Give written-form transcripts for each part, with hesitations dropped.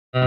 Isang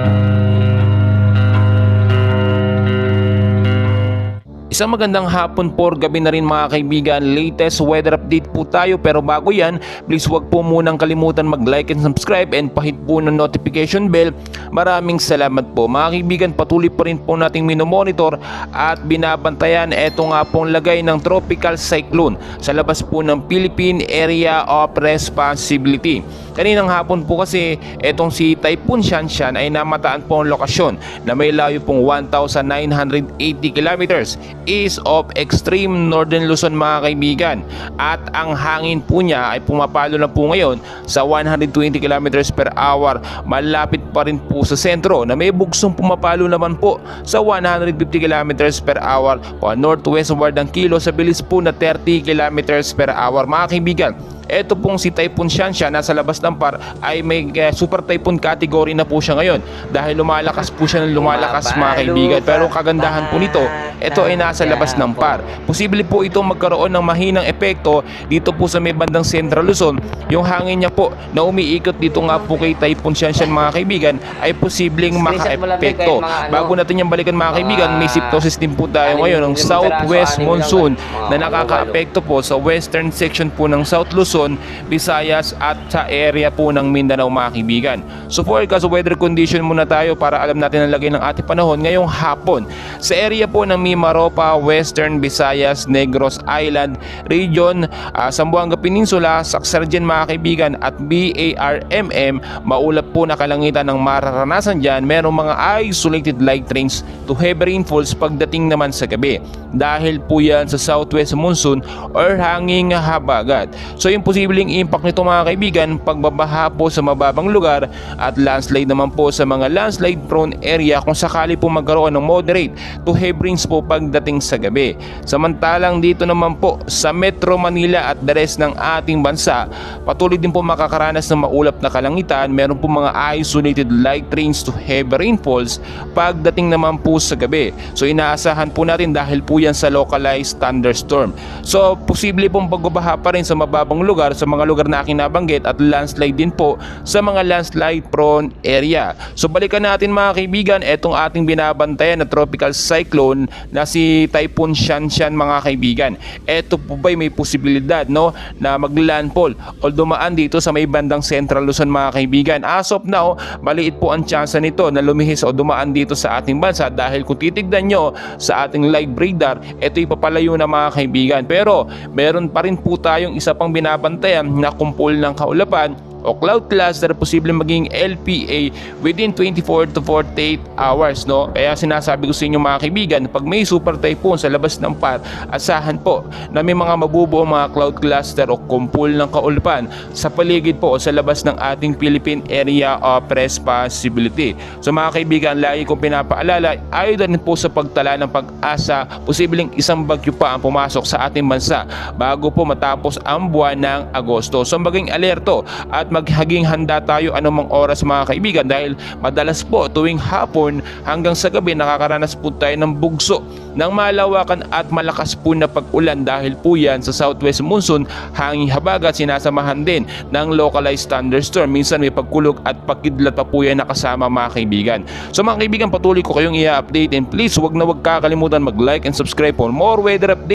magandang hapon po, gabi na rin mga kaibigan. Latest weather update po tayo, pero bago yan, please wag po munang kalimutan mag-like and subscribe and pahit po ng notification bell. Maraming salamat po mga kaibigan. Patuloy pa rin po nating minomonitor at binabantayan eto nga pong lagay ng tropical cyclone sa labas po ng Philippine Area of Responsibility. Kaninang hapon po kasi etong si Typhoon Shanshan ay namataan po ang lokasyon na may layo pong 1,980 kilometers east of extreme northern Luzon mga kaibigan, at ang hangin po niya ay pumapalo na po ngayon sa 120 kilometers per hour. Malapit pa rin po sa sentro na may bugsong pumapalo naman po sa 150 kilometers per hour o northwestward ang kilo sa bilis po na 30 kilometers per hour mga kaibigan. Ito pong si Typhoon Shanshan nasa labas ng PAR ay may super typhoon category na po siya ngayon dahil lumalakas po siya ng lumalakas mga kaibigan. Pero kagandahan po nito, ito ay nasa labas ng PAR. Posible po itong magkaroon ng mahinang epekto dito po sa may bandang Central Luzon. Yung hangin niya po na umiikot dito nga po kay Typhoon Shanshan mga kaibigan ay posibleng maka-epekto. Bago natin yung balikan mga kaibigan, may symptosis din po tayo ngayon ng southwest monsoon na nakaka-apekto po sa western section po ng South Luzon, Visayas at sa area po ng Mindanao mga kaibigan. So forecast weather condition muna tayo para alam natin ang lagay ng ating panahon ngayong hapon. Sa area po ng Mimaropa, Western Visayas, Negros Island region, Zamboanga Peninsula, Sacsayhuaman mga kaibigan at BARMM, maulap po na kalangitan ng mararanasan dyan. Merong mga isolated light rains to heavy rainfalls pagdating naman sa gabi. Dahil po yan sa southwest monsoon or hanging habagat. So yung posibleng impact nito mga kaibigan, pagbabaha po sa mababang lugar at landslide naman po sa mga landslide prone area kung sakali po magkaroon ng moderate to heavy rains po pagdating sa gabi. Samantalang dito naman po sa Metro Manila at the rest ng ating bansa, patuloy din po makakaranas ng maulap na kalangitan. Meron po mga isolated light rains to heavy rainfalls pagdating naman po sa gabi. So inaasahan po natin dahil po yan sa localized thunderstorm. So posible pong pagbabaha pa rin sa mababang lugar, sa mga lugar na aking nabanggit, at landslide din po sa mga landslide prone area. So balikan natin mga kaibigan etong ating binabantayan na tropical cyclone na si Typhoon Shanshan mga kaibigan. Ito po ba may posibilidad na maglandfall o dumaan dito sa may bandang Central Luzon mga kaibigan. As of now, maliit po ang tsansa nito na lumihis o dumaan dito sa ating bansa dahil kung titignan nyo sa ating live radar, ito ipapalayo na mga kaibigan. Pero meron pa rin po tayong isa pang binabantayan na kumpol ng kaulapan o cloud cluster, posibleng maging LPA within 24 to 48 hours. Kaya sinasabi ko sa inyo mga kaibigan, pag may super typhoon sa labas ng PAR, asahan po na may mga mabubuo mga cloud cluster o kumpol ng kaulapan sa paligid po o sa labas ng ating Philippine Area of Responsibility. So mga kaibigan, lagi kong pinapaalala, ayon din po sa pagtala ng pag-asa, posibleng isang bagyo pa ang pumasok sa ating bansa bago po matapos ang buwan ng Agosto. So maging alerto at maghaging handa tayo anumang oras mga kaibigan dahil madalas po tuwing hapon hanggang sa gabi nakakaranas po tayo ng bugso ng malawakan at malakas po na pag-ulan dahil po yan sa southwest monsoon, hanging habagat sinasamahan din ng localized thunderstorm. Minsan may pagkulog at pagkidlat pa po yan nakasama mga kaibigan. So mga kaibigan, patuloy ko kayong i-update and please wag na wag kakalimutan mag-like and subscribe for more weather updates.